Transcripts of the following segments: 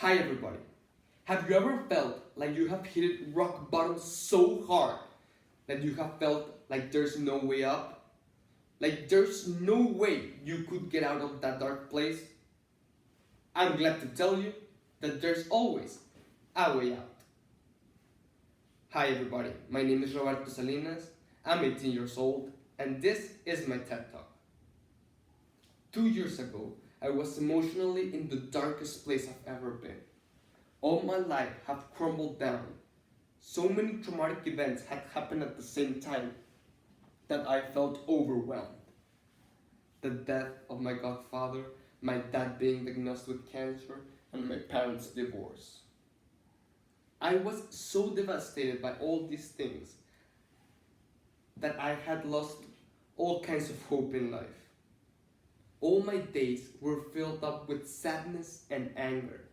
Hi everybody. Have you ever felt like you have hit rock bottom so hard that you have felt like there's no way up? Like there's no way you could get out of that dark place? I'm glad to tell you that there's always a way out. Hi everybody, my name is Roberto Salinas, I'm 18 years old, and this is my TED Talk. 2 years ago, I was emotionally in the darkest place I've ever been. All my life had crumbled down. So many traumatic events had happened at the same time that I felt overwhelmed. The death of my godfather, my dad being diagnosed with cancer, and my parents' divorce. I was so devastated by all these things that I had lost all kinds of hope in life. All my days were filled up with sadness and anger.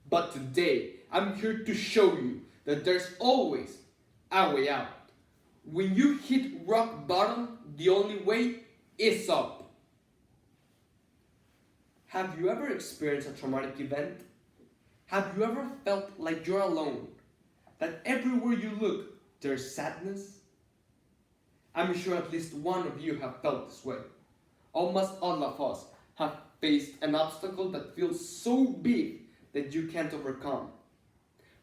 But today, I'm here to show you that there's always a way out. When you hit rock bottom, the only way is up. Have you ever experienced a traumatic event? Have you ever felt like you're alone? That everywhere you look, there's sadness? I'm sure at least one of you have felt this way. Almost all of us have faced an obstacle that feels so big that you can't overcome.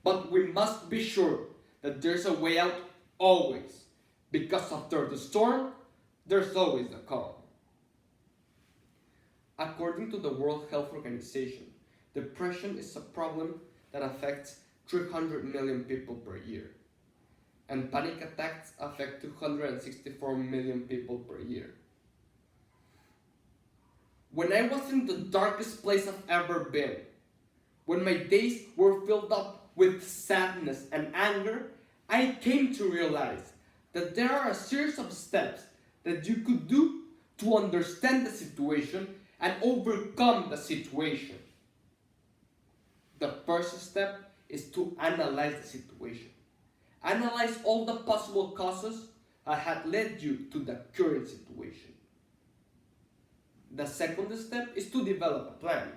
But we must be sure that there's a way out always, because after the storm, there's always a calm. According to the World Health Organization, depression is a problem that affects 300 million people per year, and panic attacks affect 264 million people per year. When I was in the darkest place I've ever been, when my days were filled up with sadness and anger, I came to realize that there are a series of steps that you could do to understand the situation and overcome the situation. The first step is to analyze the situation. Analyze all the possible causes that had led you to the current situation. The second step is to develop a plan.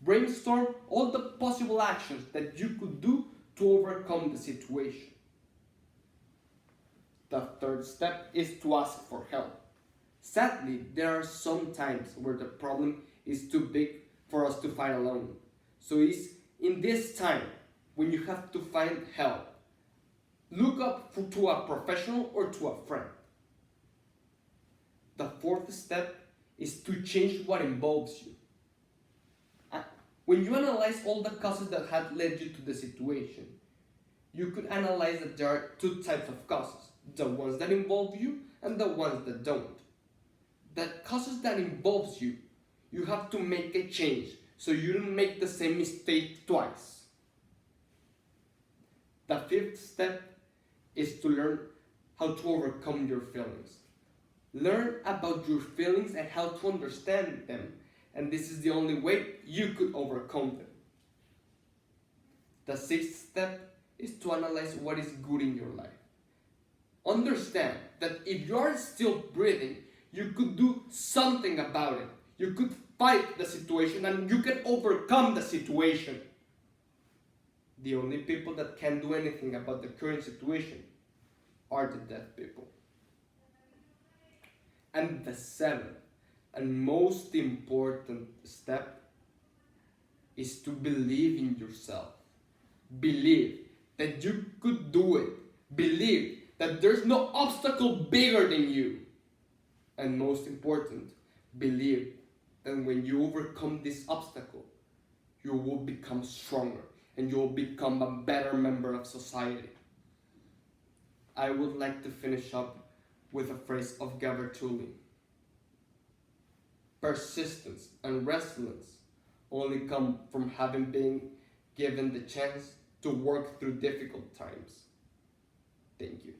Brainstorm all the possible actions that you could do to overcome the situation. The third step is to ask for help. Sadly, there are some times where the problem is too big for us to fight alone. So it's in this time when you have to find help. Look up to a professional or to a friend. The fourth step is to change what involves you. When you analyze all the causes that had led you to the situation, you could analyze that there are two types of causes. The ones that involve you and the ones that don't. The causes that involves you, you have to make a change so you don't make the same mistake twice. The fifth step is to learn how to overcome your feelings. Learn about your feelings and how to understand them, and this is the only way you could overcome them. The sixth step is to analyze what is good in your life. Understand that if you are still breathing, you could do something about it. You could fight the situation and you can overcome the situation. The only people that can do anything about the current situation are the dead people. And the seventh and most important step is to believe in yourself. Believe that you could do it. Believe that there's no obstacle bigger than you. And most important, believe that when you overcome this obstacle, you will become stronger and you will become a better member of society. I would like to finish up with a phrase of Gabertulli. Persistence and resilience only come from having been given the chance to work through difficult times. Thank you.